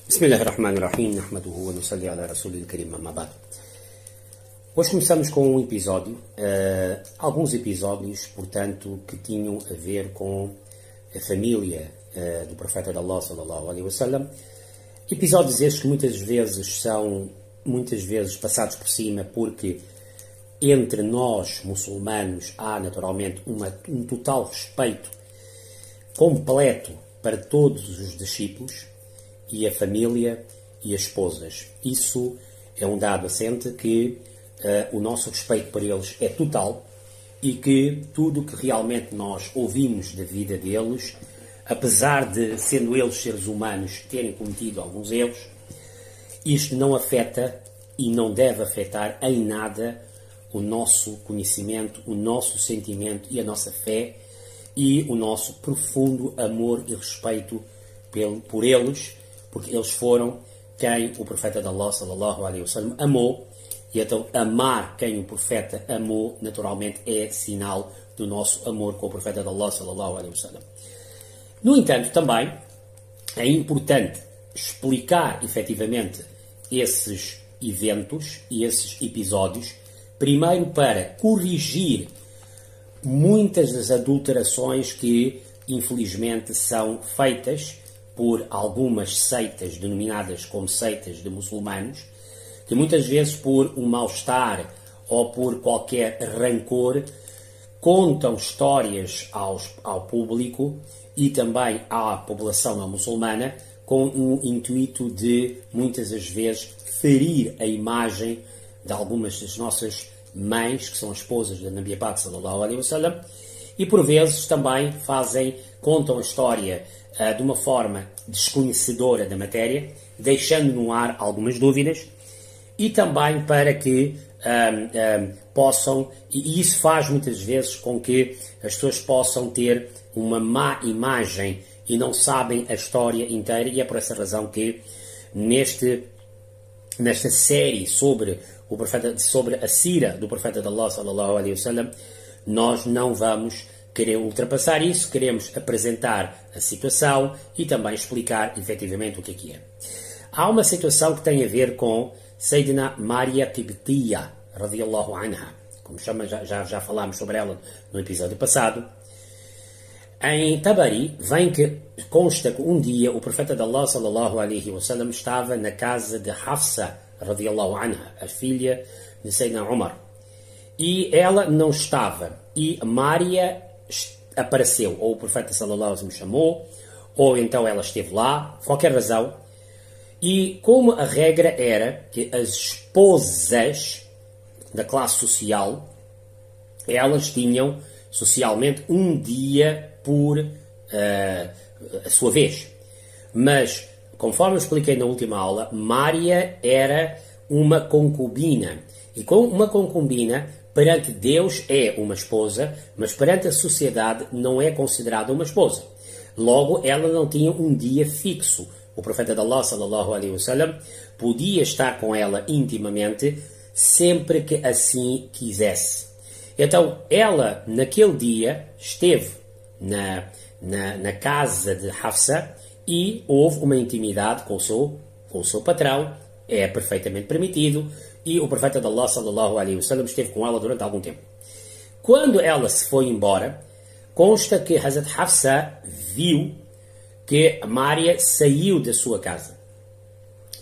Bismillahirrahmanirrahim, nahmaduhu wa nusalli ala rasulil karim, amma ba'd. Hoje começamos com um episódio, alguns episódios, portanto, que tinham a ver com a família do profeta de Allah, sallallahu alaihi wasallam. Episódios estes que muitas vezes são passados por cima, porque entre nós, muçulmanos, há naturalmente um total respeito completo para todos os discípulos, e a família e as esposas. Isso é um dado assente que o nosso respeito por eles é total e que tudo o que realmente nós ouvimos da vida deles, apesar de, sendo eles seres humanos, terem cometido alguns erros, isto não afeta e não deve afetar em nada o nosso conhecimento, o nosso sentimento e a nossa fé e o nosso profundo amor e respeito por eles, porque eles foram quem o profeta de Allah, sallallahu alaihi wasallam, amou, e então amar quem o profeta amou, naturalmente, é sinal do nosso amor com o profeta de Allah, sallallahu alaihi wasallam. No entanto, também é importante explicar, efetivamente, esses eventos e esses episódios, primeiro para corrigir muitas das adulterações que, infelizmente, são feitas por algumas seitas denominadas como seitas de muçulmanos, que muitas vezes por um mal-estar ou por qualquer rancor contam histórias ao público e também à população não muçulmana com o intuito de, muitas das vezes, ferir a imagem de algumas das nossas mães, que são as esposas da Nabi Pak sallallahu alaihi wasallam, e por vezes também contam a história de uma forma desconhecedora da matéria, deixando no ar algumas dúvidas, e também para que possam, e isso faz muitas vezes com que as pessoas possam ter uma má imagem e não sabem a história inteira, e é por essa razão que nesta série sobre a sira do profeta de Allah sallallahu alaihi wasallam, nós não vamos querer ultrapassar isso, queremos apresentar a situação e também explicar efetivamente o que é. Há uma situação que tem a ver com Sayyidina Maria Qibtiyya, radiyallahu anha, como chama, já falámos sobre ela no episódio passado. Em Tabari consta que um dia o profeta de Allah sallallahu alaihi wasallam estava na casa de Hafsa, radiyallahu anha, a filha de Sayyidina Umar, e ela não estava, e Maria apareceu, ou o profeta sallallahu alaihi wasallam chamou, ou então ela esteve lá, qualquer razão, e como a regra era que as esposas da classe social, elas tinham socialmente um dia por a sua vez, mas conforme eu expliquei na última aula, Maria era uma concubina, e com uma concubina perante Deus é uma esposa, mas perante a sociedade não é considerada uma esposa. Logo, ela não tinha um dia fixo. O profeta de Allah, sallallahu alaihi wasallam, podia estar com ela intimamente sempre que assim quisesse. Então, ela, naquele dia, esteve na casa de Hafsa e houve uma intimidade com o seu patrão, é perfeitamente permitido, e o profeta de Allah sallallahu alaihi wasallam esteve com ela durante algum tempo. Quando ela se foi embora, consta que Hazrat Hafsa viu que Maria saiu da sua casa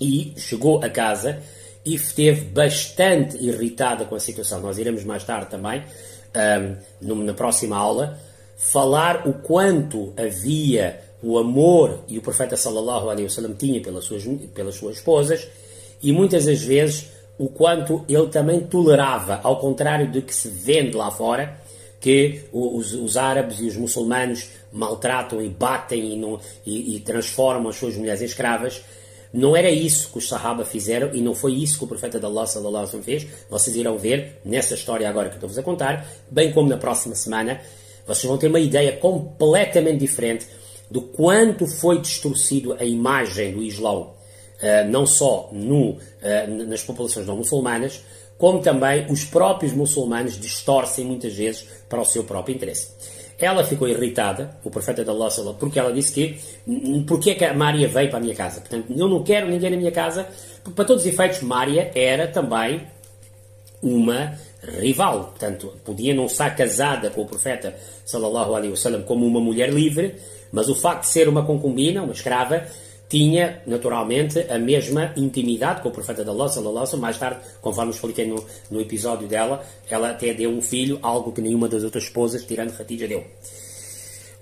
e chegou a casa e esteve bastante irritada com a situação. Nós iremos mais tarde também, na próxima aula, falar o quanto havia o amor e o profeta sallallahu alaihi wasallam tinha pelas suas esposas, e muitas das vezes o quanto ele também tolerava, ao contrário do que se vende lá fora, que os árabes e os muçulmanos maltratam e batem e transformam as suas mulheres em escravas. Não era isso que os Sahaba fizeram e não foi isso que o profeta de Allah sallallahu alaihi wasallam fez. Vocês irão ver nessa história agora que estou-vos a contar, bem como na próxima semana, vocês vão ter uma ideia completamente diferente do quanto foi distorcido a imagem do Islão, não só nas populações não muçulmanas, como também os próprios muçulmanos distorcem muitas vezes para o seu próprio interesse. ela ficou irritada, o profeta de Allah, porque ela disse que porque é que a Maria veio para a minha casa? Portanto, eu não quero ninguém na minha casa, porque para todos os efeitos Maria era também uma rival, portanto, podia não estar casada com o profeta sallallahu alaihi wasallam como uma mulher livre, mas o facto de ser uma concubina, uma escrava, tinha, naturalmente, a mesma intimidade com o profeta de Allah, sallallahu alaihi wasallam. Mais tarde, conforme expliquei no episódio dela, ela até deu um filho, algo que nenhuma das outras esposas, tirando Khadija, deu.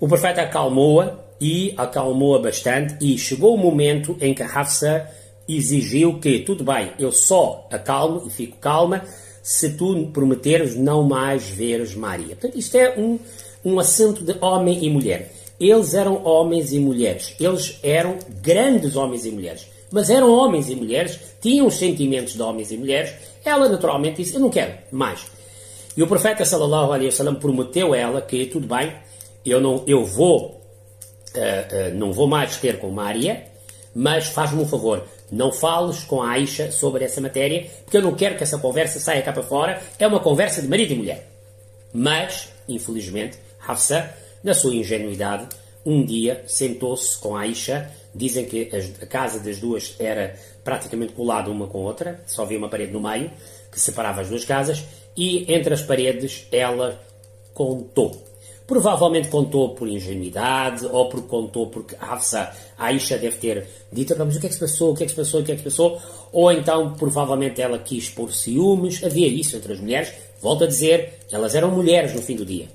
O profeta acalmou-a, e acalmou-a bastante, e chegou o momento em que Hafsa exigiu que, tudo bem, eu só acalmo e fico calma se tu prometeres não mais veres Maria. Portanto, isto é um assunto de homem e mulher. Eles eram homens e mulheres. Eles eram grandes homens e mulheres. Mas eram homens e mulheres, tinham os sentimentos de homens e mulheres. Ela, naturalmente, disse, eu não quero mais. E o profeta, sallallahu alaihi wasallam, prometeu a ela que, tudo bem, não vou mais ter com Maria, mas faz-me um favor, não fales com a Aisha sobre essa matéria, porque eu não quero que essa conversa saia cá para fora. É uma conversa de marido e mulher. Mas, infelizmente, Hafsa, na sua ingenuidade, um dia sentou-se com a Aisha. Dizem que a casa das duas era praticamente colada uma com a outra, só havia uma parede no meio que separava as duas casas, e entre as paredes ela contou. Provavelmente contou por ingenuidade, ou contou porque a Aisha deve ter dito, mas o que é que se passou, o que é que se passou, o que é que se passou, ou então provavelmente ela quis pôr ciúmes. Havia isso entre as mulheres. Volto a dizer, elas eram mulheres no fim do dia.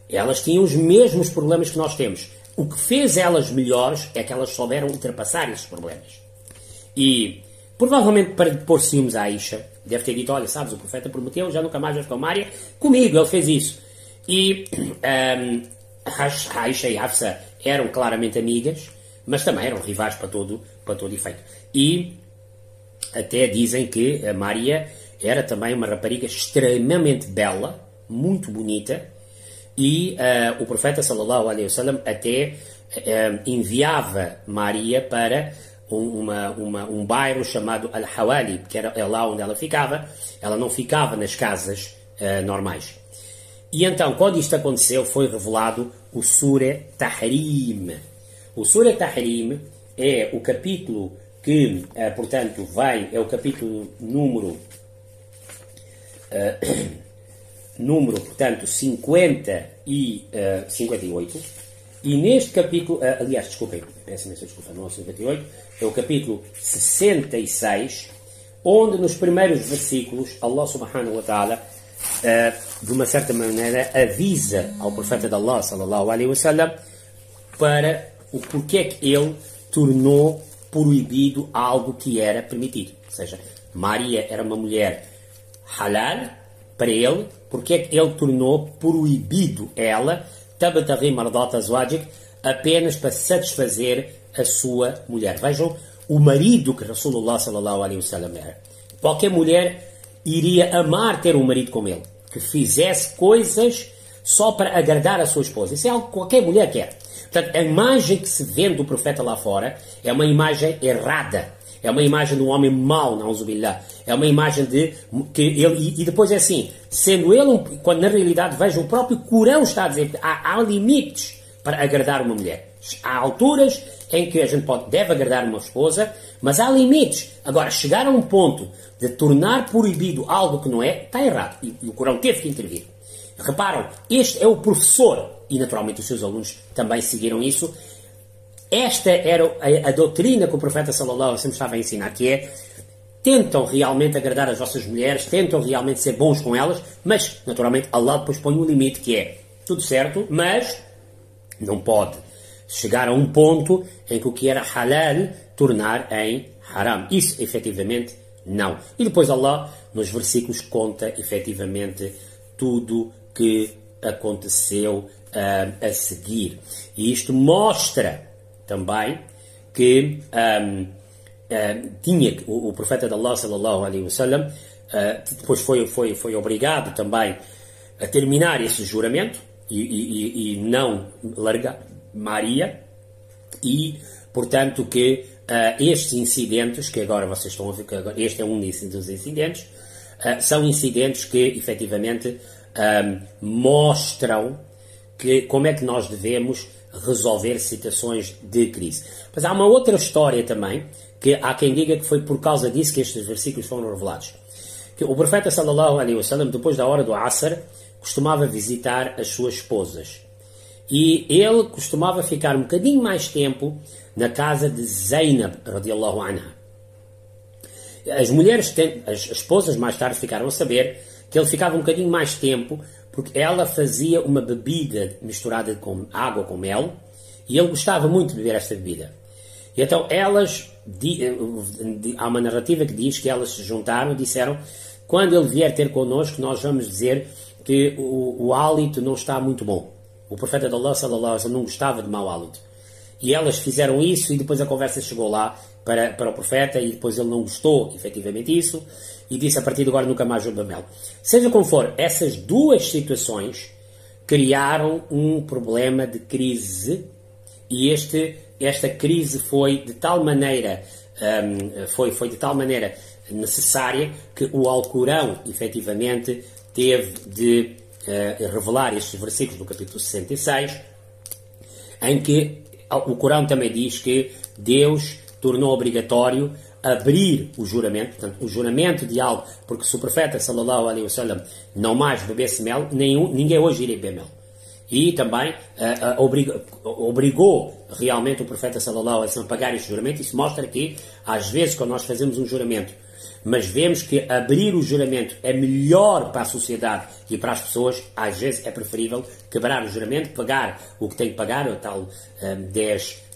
Elas tinham os mesmos problemas que nós temos. O que fez elas melhores é que elas souberam ultrapassar esses problemas. E provavelmente para pôr ciúmes à Aisha, deve ter dito, olha, sabes, o profeta prometeu, já nunca mais vais com a Maria, comigo, ele fez isso. E Aisha e Hafsa eram claramente amigas, mas também eram rivais para todo efeito. E até dizem que a Maria era também uma rapariga extremamente bela, muito bonita, e o profeta sallallahu alaihi wasallam até enviava Maria para um bairro chamado Al-Hawali, que era lá onde ela ficava. Ela não ficava nas casas normais. E então, quando isto aconteceu, foi revelado o Sura Tahrim. O Sura Tahrim é o capítulo que, portanto, é o capítulo número, portanto, 58. E neste capítulo, aliás, desculpem, peço imensa desculpa, não é o 58, é o capítulo 66, onde nos primeiros versículos, Allah subhanahu wa ta'ala, de uma certa maneira, avisa ao profeta de Allah, sallallahu alaihi wasallam, para o porquê que ele tornou proibido algo que era permitido. Ou seja, Maria era uma mulher halal para ele, porque é que ele tornou proibido ela, tabtaghi mardat azwajik, apenas para satisfazer a sua mulher. Vejam o marido que Rasulullah sallallahu alaihi wasallam era. Qualquer mulher iria amar ter um marido como ele, que fizesse coisas só para agradar a sua esposa. Isso é algo que qualquer mulher quer. Portanto, a imagem que se vê do profeta lá fora é uma imagem errada. É uma imagem de um homem mau, na'uzubillah. É uma imagem de que ele... E depois é assim, sendo ele... Quando na realidade, veja, o próprio Corão está a dizer que há limites para agradar uma mulher. Há alturas em que a gente deve agradar uma esposa, mas há limites. Agora, chegar a um ponto de tornar proibido algo que não é, está errado. E o Corão teve que intervir. Reparam, este é o professor, e naturalmente os seus alunos também seguiram isso. Esta era a doutrina que o profeta sallallahu alaihi wasallam estava a ensinar, que é: tentam realmente agradar as vossas mulheres, tentam realmente ser bons com elas, mas naturalmente Allah depois põe um limite, que é tudo certo, mas não pode chegar a um ponto em que o que era halal tornar em haram. Isso efetivamente não. E depois Allah nos versículos conta efetivamente tudo que aconteceu a seguir. E isto mostra também que o profeta de Allah sallallahu alaihi wasallam depois foi obrigado também a terminar esse juramento e não largar Maria, e portanto que estes incidentes que agora vocês estão a ver, que agora, este é um dos incidentes, são incidentes que efetivamente mostram como é que nós devemos resolver situações de crise. Mas há uma outra história também, que há quem diga que foi por causa disso que estes versículos foram revelados. Que o profeta sallallahu alaihi wasallam, depois da hora do Asr, costumava visitar as suas esposas. E ele costumava ficar um bocadinho mais tempo na casa de Zainab, radiallahu anha. As mulheres, as esposas, mais tarde ficaram a saber que ele ficava um bocadinho mais tempo porque ela fazia uma bebida misturada com água, com mel, e ele gostava muito de beber esta bebida. E então elas, há uma narrativa que diz que elas se juntaram e disseram: quando ele vier ter connosco, nós vamos dizer que o hálito não está muito bom. O profeta de Allah, sallallahu alaihi wasallam, não gostava de mau hálito. E elas fizeram isso e depois a conversa chegou lá para o profeta e depois ele não gostou, efetivamente, isso e disse: a partir de agora nunca mais beba mel. Seja como for, essas duas situações criaram um problema de crise e esta crise foi de tal maneira foi de tal maneira necessária que o Alcorão, efetivamente, teve de revelar estes versículos do capítulo 66, em que o Corão também diz que Deus tornou obrigatório abrir o juramento, portanto, o juramento de algo, porque se o profeta sallallahu alaihi wasallam não mais bebesse mel, ninguém hoje iria beber mel. E também obrigou realmente o profeta sallallahu alaihi wasallam a pagar este juramento. Isso mostra que, às vezes, quando nós fazemos um juramento, mas vemos que abrir o juramento é melhor para a sociedade e para as pessoas, às vezes é preferível quebrar o juramento, pagar o que tem que pagar, o tal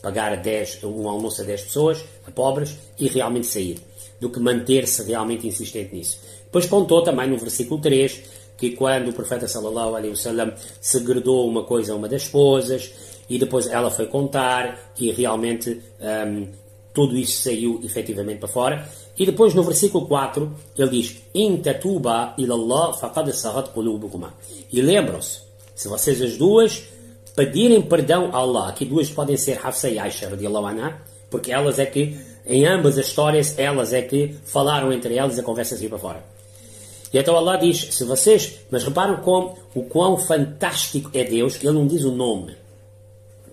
pagar um almoço a 10 pessoas, a pobres, e realmente sair, do que manter-se realmente insistente nisso. Depois contou também no versículo 3, que quando o profeta sallallahu alaihi wasallam segredou uma coisa a uma das esposas, e depois ela foi contar, e realmente tudo isso saiu efetivamente para fora. E depois no versículo 4 ele diz: In tatuba ilallah faqad sagat qulubukuma. E lembram-se, se vocês as duas pedirem perdão a Allah, aqui duas podem ser Hafsa e Aisha radiallahu anha, porque elas é que, em ambas as histórias, elas é que falaram entre elas e a conversa saiu para fora. E então Allah diz: se vocês, mas reparam o quão fantástico é Deus, que ele não diz o nome.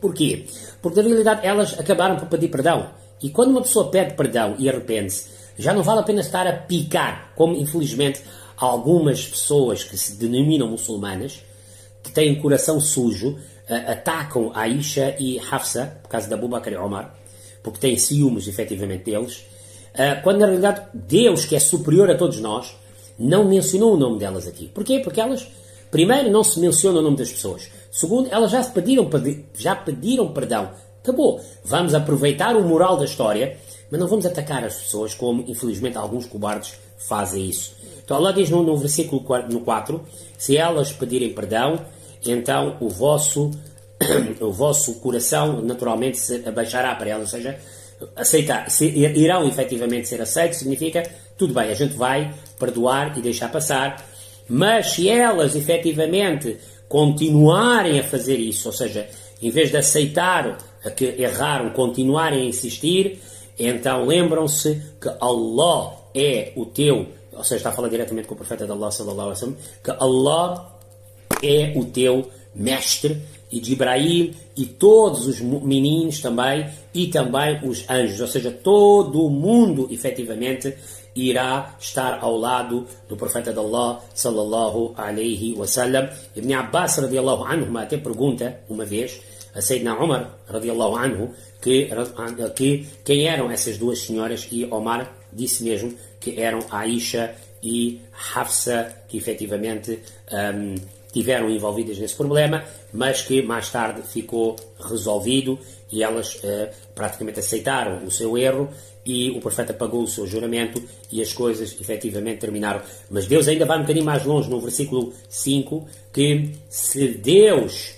Porquê? Porque na realidade elas acabaram por pedir perdão. E quando uma pessoa pede perdão e arrepende-se, já não vale a pena estar a picar, como infelizmente algumas pessoas que se denominam muçulmanas, que têm coração sujo, atacam Aisha e Hafsa, por causa da Abu Bakr e Omar, porque têm ciúmes efetivamente deles, quando na realidade Deus, que é superior a todos nós, não mencionou o nome delas aqui. Porquê? Porque elas, primeiro, não se menciona o nome das pessoas. Segundo, elas já pediram perdão. Acabou. Vamos aproveitar o moral da história, mas não vamos atacar as pessoas como, infelizmente, alguns cobardes fazem isso. Então Allah diz no versículo 4, se elas pedirem perdão, então o vosso coração naturalmente se abaixará para elas, ou seja, irão efetivamente ser aceitos, significa, tudo bem, a gente vai perdoar e deixar passar, mas se elas efetivamente continuarem a fazer isso, ou seja, em vez de aceitar que erraram, continuarem a insistir, então lembram-se que Allah é o teu, ou seja, está a falar diretamente com o profeta de Allah sallallahu alaihi wasallam, que Allah é o teu mestre, e de Ibrahim e todos os meninos também, e também os anjos, ou seja, todo o mundo efetivamente irá estar ao lado do profeta de Allah sallallahu alaihi wasallam. Ibn Abbas radiallahu anhu até pergunta uma vez a Sayyidina Umar radiallahu anhu que quem eram essas duas senhoras, e Omar disse mesmo que eram Aisha e Hafsa, que efetivamente tiveram envolvidas nesse problema, mas que mais tarde ficou resolvido e elas praticamente aceitaram o seu erro e o profeta pagou o seu juramento e as coisas efetivamente terminaram. Mas Deus ainda vai um bocadinho mais longe no versículo 5, que se Deus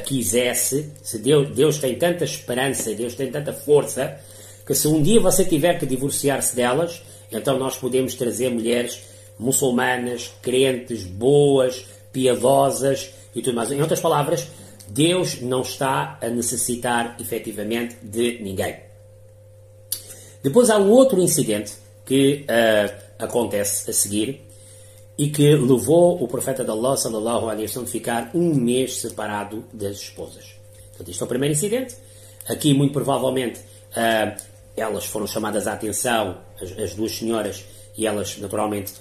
quisesse, se Deus tem tanta esperança, Deus tem tanta força, que se um dia você tiver que divorciar-se delas, então nós podemos trazer mulheres muçulmanas, crentes, boas, piedosas e tudo mais. Em outras palavras, Deus não está a necessitar efetivamente de ninguém. Depois há um outro incidente que acontece a seguir, e que levou o profeta de Allah sallallahu alaihi wasallam a ficar um mês separado das esposas. Portanto, isto é o primeiro incidente. Aqui, muito provavelmente, elas foram chamadas à atenção, as duas senhoras, e elas, naturalmente,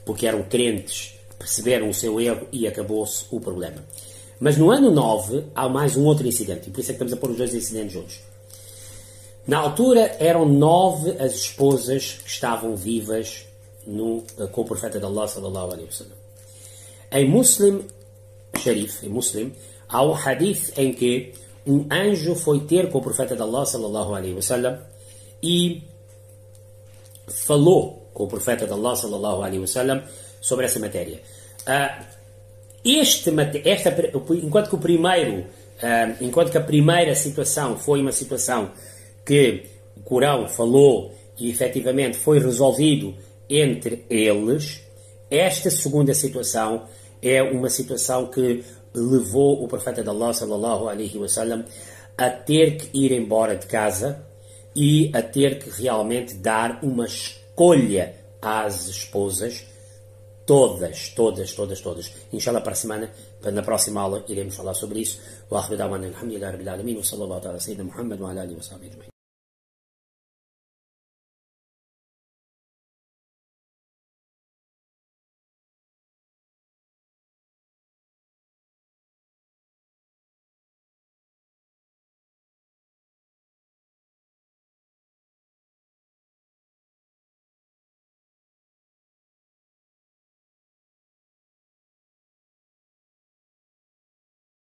porque eram crentes, perceberam o seu erro e acabou-se o problema. Mas no ano 9 há mais um outro incidente, e por isso é que estamos a pôr os dois incidentes juntos. Na altura eram 9 as esposas que estavam vivas com o profeta de Allah sallallahu alaihi wasallam. Em Muslim Sharif, em Muslim, há um hadith em que um anjo foi ter com o profeta de Allah sallallahu alaihi wasallam e falou com o profeta de Allah sallallahu alaihi wasallam sobre essa matéria. Enquanto que a primeira situação foi uma situação que o Corão falou e efetivamente foi resolvido entre eles, esta segunda situação é uma situação que levou o profeta de Allah sallallahu alaihi wasallam a ter que ir embora de casa e a ter que realmente dar uma escolha às esposas, todas. Inshallah, para a semana, na próxima aula, iremos falar sobre isso. Wa akhiru da'wana alhamdulillahi rabbil alamin wa sallallahu ala sayyidina Muhammad wa ala alihi wa sahbihi ajma'in.